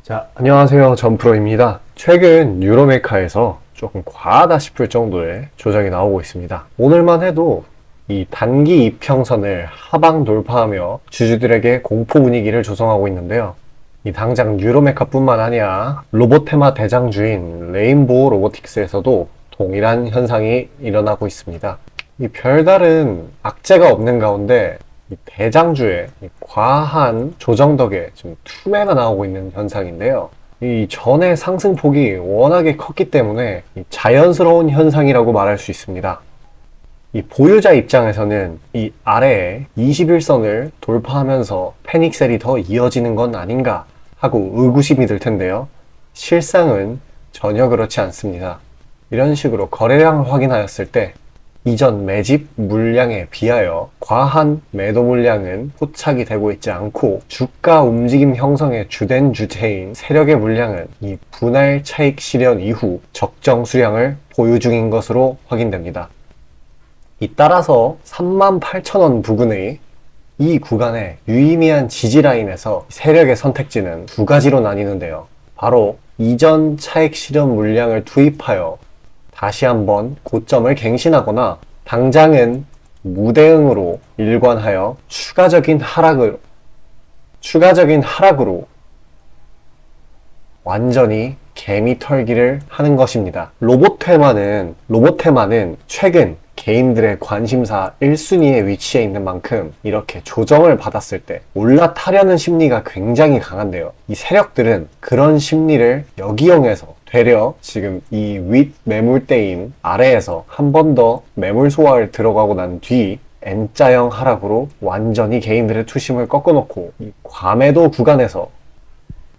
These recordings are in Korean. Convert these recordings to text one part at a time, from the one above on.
자, 안녕하세요. 전프로입니다. 최근 유로메카에서 조금 과하다 싶을 정도의 조정이 나오고 있습니다. 오늘만 해도 이 단기 이평선을 하방 돌파하며 주주들에게 공포 분위기를 조성하고 있는데요. 이 당장 유로메카뿐만 아니라 로봇테마 대장주인 레인보우 로보틱스에서도 동일한 현상이 일어나고 있습니다. 이 별다른 악재가 없는 가운데 이 대장주의 이 과한 조정 덕에 좀 투매가 나오고 있는 현상인데요. 이 전의 상승폭이 워낙에 컸기 때문에 이 자연스러운 현상이라고 말할 수 있습니다. 이 보유자 입장에서는 이 아래에 21선을 돌파하면서 패닉셀이 더 이어지는 건 아닌가 하고 의구심이 들 텐데요. 실상은 전혀 그렇지 않습니다. 이런 식으로 거래량을 확인하였을 때 이전 매집 물량에 비하여 과한 매도 물량은 포착이 되고 있지 않고 주가 움직임 형성의 주된 주체인 세력의 물량은 이 분할 차익 실현 이후 적정 수량을 보유 중인 것으로 확인됩니다. 따라서 38,000원 부근의 이 구간의 유의미한 지지라인에서 세력의 선택지는 두 가지로 나뉘는데요. 바로 이전 차익 실현 물량을 투입하여 다시 한번 고점을 갱신하거나 당장은 무대응으로 일관하여 추가적인 하락으로 완전히 개미 털기를 하는 것입니다. 로봇테마는 최근 개인들의 관심사 1순위에 위치해 있는 만큼 이렇게 조정을 받았을 때 올라타려는 심리가 굉장히 강한데요. 이 세력들은 그런 심리를 역이용해서 되려 지금 이 윗 매물대인 아래에서 한 번 더 매물 소화를 들어가고 난 뒤 N자형 하락으로 완전히 개인들의 투심을 꺾어놓고 이 과매도 구간에서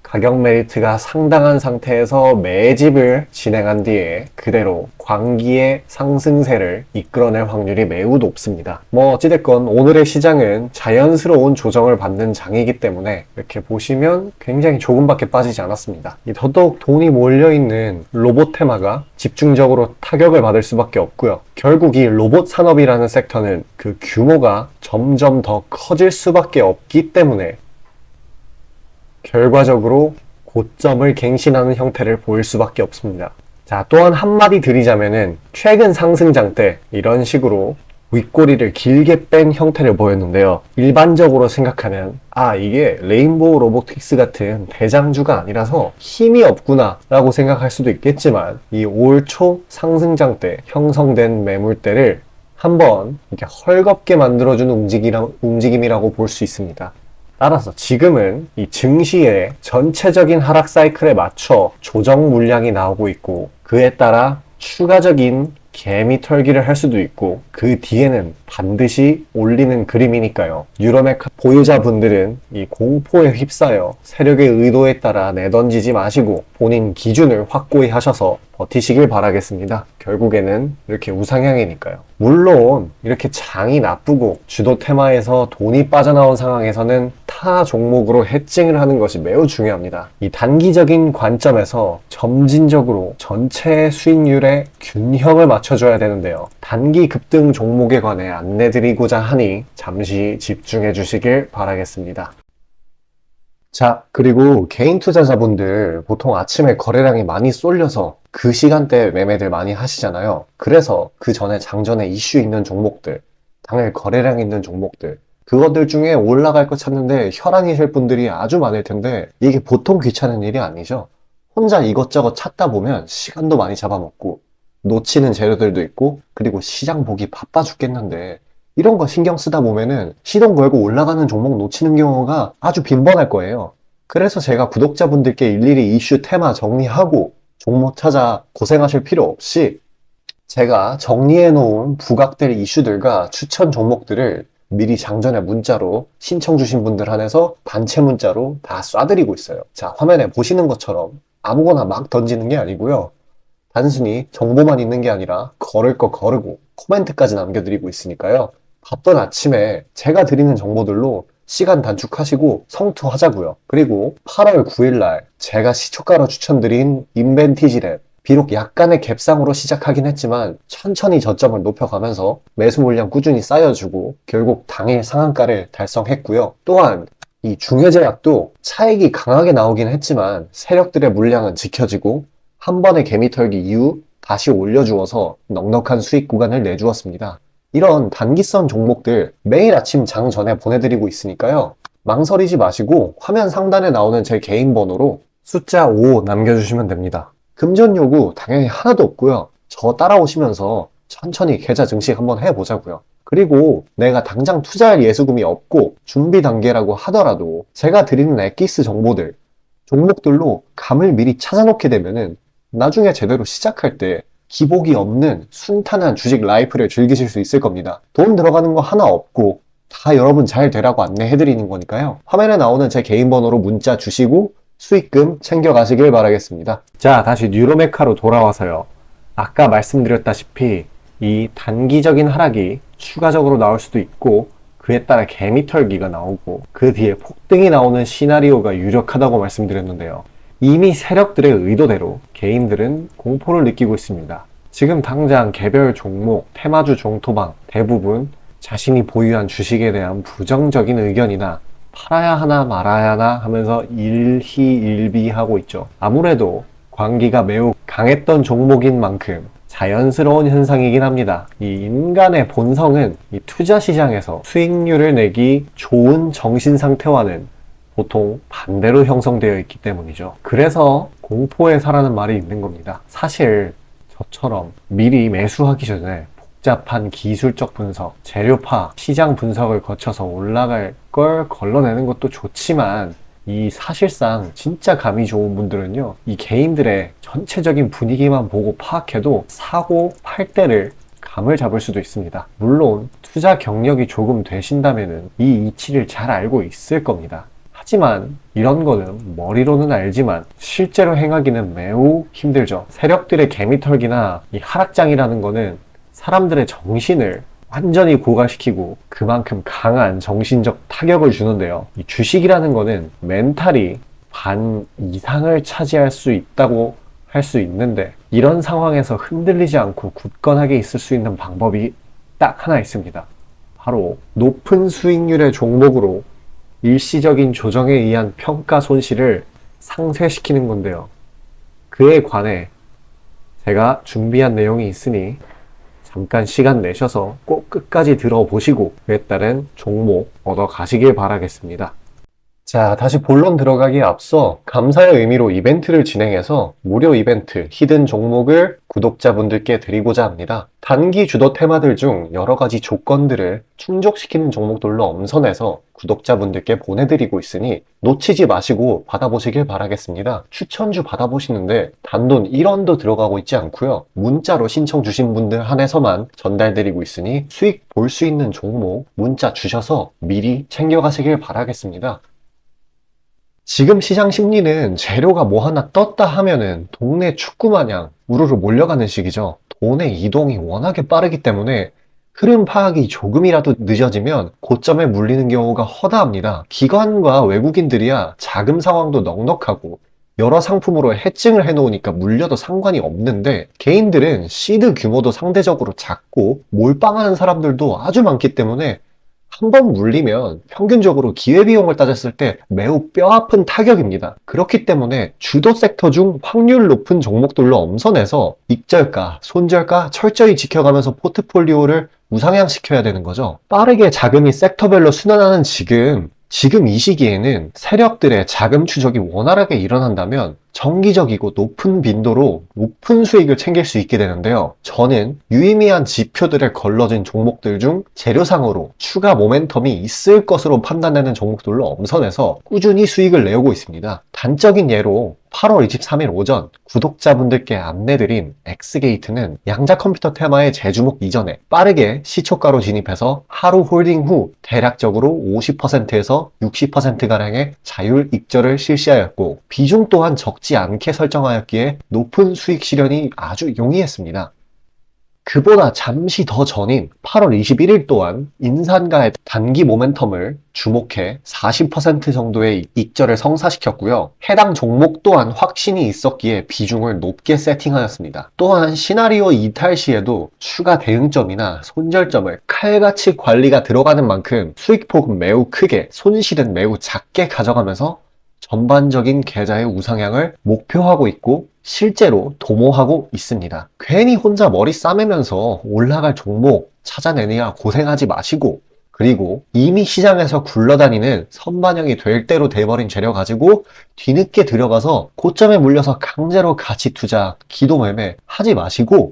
가격 메리트가 상당한 상태에서 매집을 진행한 뒤에 그대로 광기의 상승세를 이끌어낼 확률이 매우 높습니다. 어찌됐건 오늘의 시장은 자연스러운 조정을 받는 장이기 때문에 이렇게 보시면 굉장히 조금밖에 빠지지 않았습니다. 더더욱 돈이 몰려있는 로봇테마가 집중적으로 타격을 받을 수밖에 없고요. 결국 이 로봇 산업이라는 섹터는 그 규모가 점점 더 커질 수밖에 없기 때문에 결과적으로 고점을 갱신하는 형태를 보일 수밖에 없습니다. 자, 또한 한마디 드리자면은 최근 상승장 때 이런 식으로 윗꼬리를 길게 뺀 형태를 보였는데요. 일반적으로 생각하면 이게 레인보우 로보틱스 같은 대장주가 아니라서 힘이 없구나 라고 생각할 수도 있겠지만 이 올 초 상승장 때 형성된 매물대를 한번 이렇게 헐겁게 만들어주는 움직임이라고 볼 수 있습니다. 따라서 지금은 이 증시의 전체적인 하락 사이클에 맞춰 조정 물량이 나오고 있고 그에 따라 추가적인 개미 털기를 할 수도 있고 그 뒤에는 반드시 올리는 그림이니까요. 유로메카 보유자분들은 이 공포에 휩싸여 세력의 의도에 따라 내던지지 마시고 본인 기준을 확고히 하셔서 버티시길 바라겠습니다. 결국에는 이렇게 우상향이니까요. 물론 이렇게 장이 나쁘고 주도 테마에서 돈이 빠져나온 상황에서는 타 종목으로 해칭을 하는 것이 매우 중요합니다. 이 단기적인 관점에서 점진적으로 전체 수익률의 균형을 맞춰줘야 되는데요. 단기 급등 종목에 관해 안내드리고자 하니 잠시 집중해 주시길 바라겠습니다. 자, 그리고 개인 투자자분들 보통 아침에 거래량이 많이 쏠려서 그 시간대에 매매들 많이 하시잖아요. 그래서 그 전에 장전에 이슈 있는 종목들, 당일 거래량 있는 종목들, 그것들 중에 올라갈 거 찾는데 혈안이실 분들이 아주 많을 텐데 이게 보통 귀찮은 일이 아니죠. 혼자 이것저것 찾다 보면 시간도 많이 잡아먹고 놓치는 재료들도 있고 그리고 시장 보기 바빠 죽겠는데 이런 거 신경 쓰다 보면은 시동 걸고 올라가는 종목 놓치는 경우가 아주 빈번할 거예요. 그래서 제가 구독자분들께 일일이 이슈 테마 정리하고 종목 찾아 고생하실 필요 없이 제가 정리해 놓은 부각될 이슈들과 추천 종목들을 미리 장전에 문자로 신청 주신 분들 한해서 단체 문자로 다 쏴드리고 있어요. 자, 화면에 보시는 것처럼 아무거나 막 던지는 게 아니고요. 단순히 정보만 있는 게 아니라 걸을 거 거르고 코멘트까지 남겨드리고 있으니까요. 바쁜 아침에 제가 드리는 정보들로 시간 단축하시고 성투하자고요. 그리고 8월 9일날 제가 시초가로 추천드린 인벤티지랩 비록 약간의 갭상으로 시작하긴 했지만 천천히 저점을 높여가면서 매수 물량 꾸준히 쌓여주고 결국 당일 상한가를 달성했고요. 또한 이 중해제약도 차익이 강하게 나오긴 했지만 세력들의 물량은 지켜지고 한 번의 개미 털기 이후 다시 올려주어서 넉넉한 수익 구간을 내주었습니다. 이런 단기성 종목들 매일 아침 장 전에 보내드리고 있으니까요. 망설이지 마시고 화면 상단에 나오는 제 개인 번호로 숫자 5 남겨주시면 됩니다. 금전 요구 당연히 하나도 없고요. 저 따라오시면서 천천히 계좌 증식 한번 해보자고요. 그리고 내가 당장 투자할 예수금이 없고 준비 단계라고 하더라도 제가 드리는 엑기스 정보들, 종목들로 감을 미리 찾아놓게 되면은 나중에 제대로 시작할 때 기복이 없는 순탄한 주식 라이프를 즐기실 수 있을 겁니다. 돈 들어가는 거 하나 없고 다 여러분 잘 되라고 안내해드리는 거니까요. 화면에 나오는 제 개인 번호로 문자 주시고 수익금 챙겨가시길 바라겠습니다. 자, 다시 뉴로메카로 돌아와서요. 아까 말씀드렸다시피 이 단기적인 하락이 추가적으로 나올 수도 있고 그에 따라 개미털기가 나오고 그 뒤에 폭등이 나오는 시나리오가 유력하다고 말씀드렸는데요. 이미 세력들의 의도대로 개인들은 공포를 느끼고 있습니다. 지금 당장 개별 종목, 테마주 종토방 대부분 자신이 보유한 주식에 대한 부정적인 의견이나 팔아야 하나 말아야 하나 하면서 일희일비하고 있죠. 아무래도 관기가 매우 강했던 종목인 만큼 자연스러운 현상이긴 합니다. 이 인간의 본성은 이 투자 시장에서 수익률을 내기 좋은 정신 상태와는 보통 반대로 형성되어 있기 때문이죠. 그래서 공포에 사라는 말이 있는 겁니다. 사실 저처럼 미리 매수하기 전에 복잡한 기술적 분석, 재료파, 시장 분석을 거쳐서 올라갈 걸 걸러내는 것도 좋지만 이 사실상 진짜 감이 좋은 분들은요, 이 개인들의 전체적인 분위기만 보고 파악해도 사고 팔 때를 감을 잡을 수도 있습니다. 물론 투자 경력이 조금 되신다면은 이 이치를 잘 알고 있을 겁니다. 하지만 이런 거는 머리로는 알지만 실제로 행하기는 매우 힘들죠. 세력들의 개미털기나 이 하락장이라는 거는 사람들의 정신을 완전히 고갈시키고 그만큼 강한 정신적 타격을 주는데요. 이 주식이라는 거는 멘탈이 반 이상을 차지할 수 있다고 할 수 있는데 이런 상황에서 흔들리지 않고 굳건하게 있을 수 있는 방법이 딱 하나 있습니다. 바로 높은 수익률의 종목으로 일시적인 조정에 의한 평가 손실을 상쇄시키는 건데요. 그에 관해 제가 준비한 내용이 있으니 잠깐 시간 내셔서 꼭 끝까지 들어보시고 그에 따른 종목 얻어 가시길 바라겠습니다. 자, 다시 본론 들어가기에 앞서 감사의 의미로 이벤트를 진행해서 무료 이벤트 히든 종목을 구독자분들께 드리고자 합니다. 단기 주도 테마들 중 여러 가지 조건들을 충족시키는 종목들로 엄선해서 구독자분들께 보내드리고 있으니 놓치지 마시고 받아보시길 바라겠습니다. 추천주 받아보시는데 단돈 1원도 들어가고 있지 않고요. 문자로 신청 주신 분들 한해서만 전달드리고 있으니 수익 볼 수 있는 종목 문자 주셔서 미리 챙겨가시길 바라겠습니다. 지금 시장 심리는 재료가 뭐 하나 떴다 하면은 동네 축구 마냥 우르르 몰려가는 시기죠. 돈의 이동이 워낙에 빠르기 때문에 흐름 파악이 조금이라도 늦어지면 고점에 물리는 경우가 허다합니다. 기관과 외국인들이야 자금 상황도 넉넉하고 여러 상품으로 해칭을 해놓으니까 물려도 상관이 없는데 개인들은 시드 규모도 상대적으로 작고 몰빵하는 사람들도 아주 많기 때문에 한 번 물리면 평균적으로 기회비용을 따졌을 때 매우 뼈아픈 타격입니다. 그렇기 때문에 주도 섹터 중 확률 높은 종목들로 엄선해서 익절가, 손절가 철저히 지켜가면서 포트폴리오를 우상향시켜야 되는 거죠. 빠르게 자금이 섹터별로 순환하는 지금 이 시기에는 세력들의 자금 추적이 원활하게 일어난다면 정기적이고 높은 빈도로 높은 수익을 챙길 수 있게 되는데요. 저는 유의미한 지표들에 걸러진 종목들 중 재료상으로 추가 모멘텀이 있을 것으로 판단되는 종목들로 엄선해서 꾸준히 수익을 내오고 있습니다. 단적인 예로 8월 23일 오전 구독자분들께 안내드린 엑스게이트는 양자 컴퓨터 테마의 재주목 이전에 빠르게 시초가로 진입해서 하루 홀딩 후 대략적으로 50%에서 60%가량의 자율 익절을 실시하였고 비중 또한 적지 않게 설정하였기에 높은 수익 실현이 아주 용이했습니다. 그보다 잠시 더 전인 8월 21일 또한 인산가의 단기 모멘텀을 주목해 40% 정도의 익절을 성사시켰고요. 해당 종목 또한 확신이 있었기에 비중을 높게 세팅하였습니다. 또한 시나리오 이탈 시에도 추가 대응점이나 손절점을 칼같이 관리가 들어가는 만큼 수익폭은 매우 크게, 손실은 매우 작게 가져가면서 전반적인 계좌의 우상향을 목표하고 있고 실제로 도모하고 있습니다. 괜히 혼자 머리 싸매면서 올라갈 종목 찾아내느냐 고생하지 마시고, 그리고 이미 시장에서 굴러다니는 선반영이 될 대로 돼버린 재료 가지고 뒤늦게 들어가서 고점에 물려서 강제로 가치 투자, 기도 매매 하지 마시고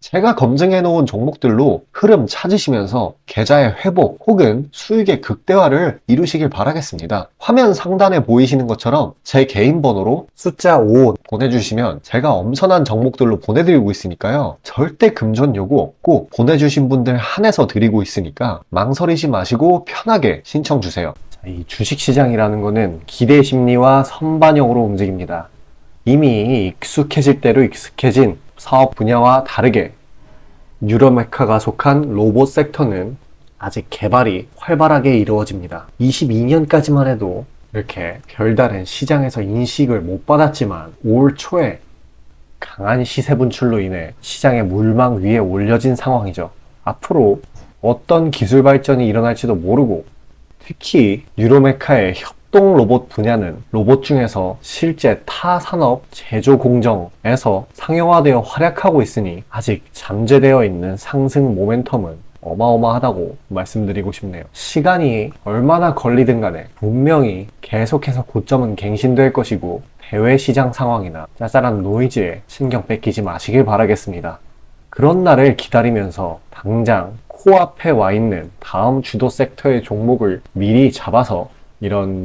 제가 검증해 놓은 종목들로 흐름 찾으시면서 계좌의 회복 혹은 수익의 극대화를 이루시길 바라겠습니다. 화면 상단에 보이시는 것처럼 제 개인 번호로 숫자 5 보내주시면 제가 엄선한 종목들로 보내드리고 있으니까요. 절대 금전 요구 없고 보내주신 분들 한해서 드리고 있으니까 망설이지 마시고 편하게 신청 주세요. 이 주식시장이라는 거는 기대 심리와 선반영으로 움직입니다. 이미 익숙해질 대로 익숙해진 사업 분야와 다르게 뉴러메카가 속한 로봇 섹터는 아직 개발이 활발하게 이루어집니다. 22년까지만 해도 이렇게 별다른 시장에서 인식을 못 받았지만 올 초에 강한 시세 분출로 인해 시장의 물망 위에 올려진 상황이죠. 앞으로 어떤 기술 발전이 일어날지도 모르고 특히 뉴러메카의 협동 로봇 분야는 로봇 중에서 실제 타 산업 제조 공정에서 상용화되어 활약하고 있으니 아직 잠재되어 있는 상승 모멘텀은 어마어마하다고 말씀드리고 싶네요. 시간이 얼마나 걸리든 간에 분명히 계속해서 고점은 갱신될 것이고 대외 시장 상황이나 짜잘한 노이즈에 신경 뺏기지 마시길 바라겠습니다. 그런 날을 기다리면서 당장 코앞에 와 있는 다음 주도 섹터의 종목을 미리 잡아서 이런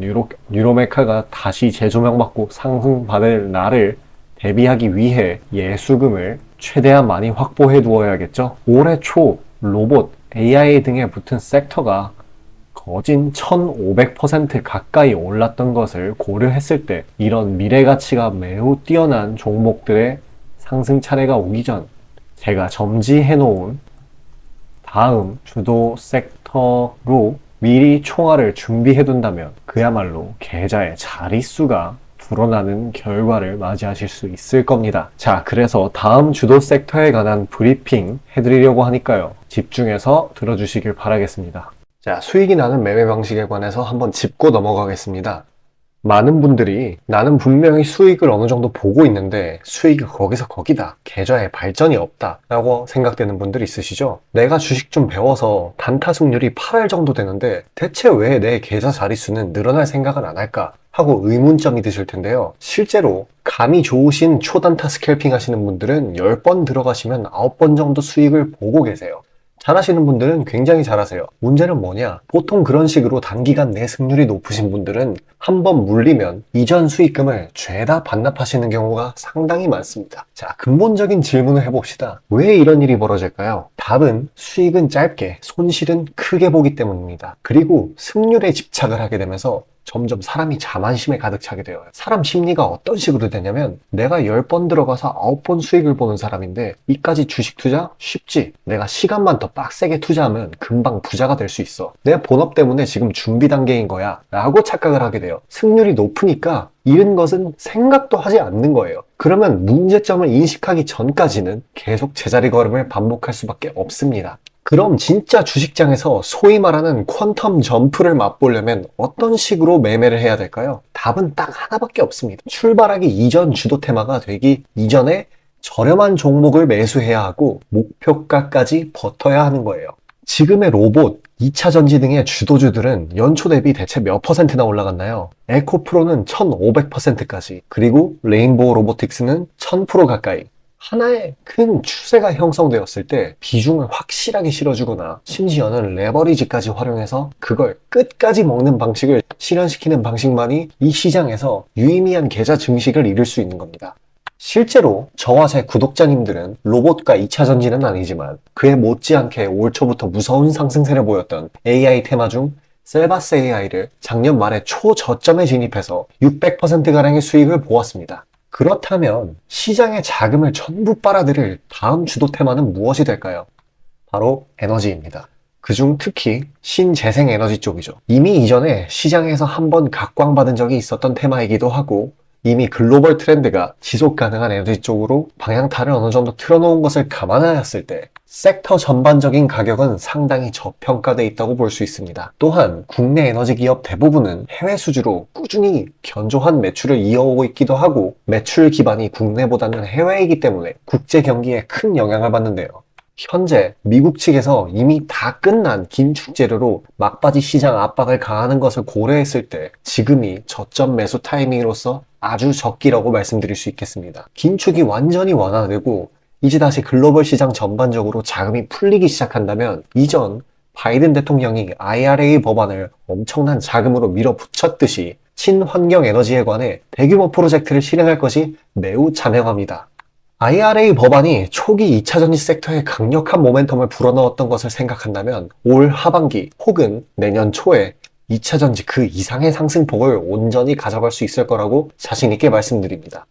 뉴러메카가 다시 재조명받고 상승받을 날을 대비하기 위해 예수금을 최대한 많이 확보해 두어야겠죠. 올해 초 로봇, AI 등에 붙은 섹터가 거진 1500% 가까이 올랐던 것을 고려했을 때 이런 미래 가치가 매우 뛰어난 종목들의 상승 차례가 오기 전 제가 점지해 놓은 다음 주도 섹터로 미리 총알을 준비해 둔다면 그야말로 계좌의 자릿수가 불어나는 결과를 맞이하실 수 있을 겁니다. 자, 그래서 다음 주도 섹터에 관한 브리핑 해드리려고 하니까요. 집중해서 들어주시길 바라겠습니다. 자, 수익이 나는 매매 방식에 관해서 한번 짚고 넘어가겠습니다. 많은 분들이 나는 분명히 수익을 어느 정도 보고 있는데 수익이 거기서 거기다, 계좌에 발전이 없다 라고 생각되는 분들 있으시죠? 내가 주식 좀 배워서 단타 승률이 8할 정도 되는데 대체 왜 내 계좌 자릿수는 늘어날 생각은 안 할까 하고 의문점이 드실 텐데요. 실제로 감이 좋으신 초단타 스캘핑 하시는 분들은 10번 들어가시면 9번 정도 수익을 보고 계세요. 잘하시는 분들은 굉장히 잘하세요. 문제는 뭐냐? 보통 그런 식으로 단기간 내 승률이 높으신 분들은 한번 물리면 이전 수익금을 죄다 반납하시는 경우가 상당히 많습니다. 자, 근본적인 질문을 해봅시다. 왜 이런 일이 벌어질까요? 답은 수익은 짧게, 손실은 크게 보기 때문입니다. 그리고 승률에 집착을 하게 되면서 점점 사람이 자만심에 가득 차게 돼요. 사람 심리가 어떤 식으로 되냐면 내가 10번 들어가서 9번 수익을 보는 사람인데 이까지 주식 투자? 쉽지. 내가 시간만 더 빡세게 투자하면 금방 부자가 될 수 있어. 내 본업 때문에 지금 준비 단계인 거야 라고 착각을 하게 돼요. 승률이 높으니까 잃은 것은 생각도 하지 않는 거예요. 그러면 문제점을 인식하기 전까지는 계속 제자리 걸음을 반복할 수밖에 없습니다. 그럼 진짜 주식장에서 소위 말하는 퀀텀 점프를 맛보려면 어떤 식으로 매매를 해야 될까요? 답은 딱 하나밖에 없습니다. 출발하기 이전 주도 테마가 되기 이전에 저렴한 종목을 매수해야 하고 목표가까지 버텨야 하는 거예요. 지금의 로봇, 2차 전지 등의 주도주들은 연초 대비 대체 몇 %나 올라갔나요? 에코프로는 1500%까지, 그리고 레인보우 로보틱스는 1000% 가까이. 하나의 큰 추세가 형성되었을 때 비중을 확실하게 실어주거나 심지어는 레버리지까지 활용해서 그걸 끝까지 먹는 방식을 실현시키는 방식만이 이 시장에서 유의미한 계좌 증식을 이룰 수 있는 겁니다. 실제로 저와 제 구독자님들은 로봇과 2차 전지는 아니지만 그에 못지않게 올 초부터 무서운 상승세를 보였던 AI 테마 중 셀바스 AI를 작년 말에 초저점에 진입해서 600%가량의 수익을 보았습니다. 그렇다면 시장의 자금을 전부 빨아들일 다음 주도 테마는 무엇이 될까요? 바로 에너지입니다. 그중 특히 신재생 에너지 쪽이죠. 이미 이전에 시장에서 한번 각광받은 적이 있었던 테마이기도 하고 이미 글로벌 트렌드가 지속 가능한 에너지 쪽으로 방향타를 어느 정도 틀어놓은 것을 감안하였을 때 섹터 전반적인 가격은 상당히 저평가되어 있다고 볼 수 있습니다. 또한 국내 에너지 기업 대부분은 해외 수주로 꾸준히 견조한 매출을 이어오고 있기도 하고 매출 기반이 국내보다는 해외이기 때문에 국제 경기에 큰 영향을 받는데요. 현재 미국 측에서 이미 다 끝난 긴축 재료로 막바지 시장 압박을 가하는 것을 고려했을 때 지금이 저점 매수 타이밍으로서 아주 적기라고 말씀드릴 수 있겠습니다. 긴축이 완전히 완화되고 이제 다시 글로벌 시장 전반적으로 자금이 풀리기 시작한다면 이전 바이든 대통령이 IRA 법안을 엄청난 자금으로 밀어붙였듯이 친환경 에너지에 관해 대규모 프로젝트를 실행할 것이 매우 자명합니다. IRA 법안이 초기 2차전지 섹터에 강력한 모멘텀을 불어넣었던 것을 생각한다면 올 하반기 혹은 내년 초에 2차전지 그 이상의 상승폭을 온전히 가져갈 수 있을 거라고 자신있게 말씀드립니다.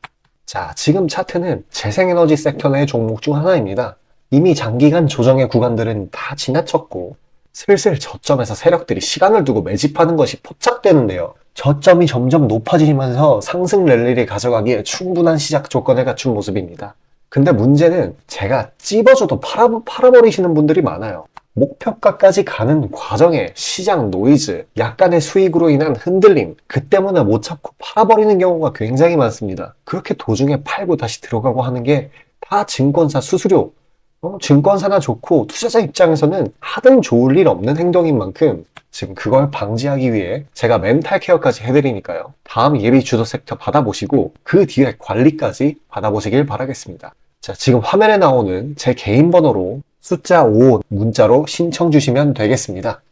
자, 지금 차트는 재생에너지 섹터 내 종목 중 하나입니다. 이미 장기간 조정의 구간들은 다 지나쳤고 슬슬 저점에서 세력들이 시간을 두고 매집하는 것이 포착되는데요. 저점이 점점 높아지면서 상승 랠리를 가져가기에 충분한 시작 조건을 갖춘 모습입니다. 근데 문제는 제가 찝어줘도 팔아버리시는 분들이 많아요. 목표가까지 가는 과정에 시장 노이즈, 약간의 수익으로 인한 흔들림, 그 때문에 못 참고 팔아버리는 경우가 굉장히 많습니다. 그렇게 도중에 팔고 다시 들어가고 하는 게 다 증권사 수수료, 증권사나 좋고 투자자 입장에서는 하등 좋을 일 없는 행동인 만큼 지금 그걸 방지하기 위해 제가 멘탈 케어까지 해드리니까요. 다음 예비 주도 섹터 받아보시고 그 뒤에 관리까지 받아보시길 바라겠습니다. 자, 지금 화면에 나오는 제 개인 번호로 숫자 5 문자로 신청 주시면 되겠습니다.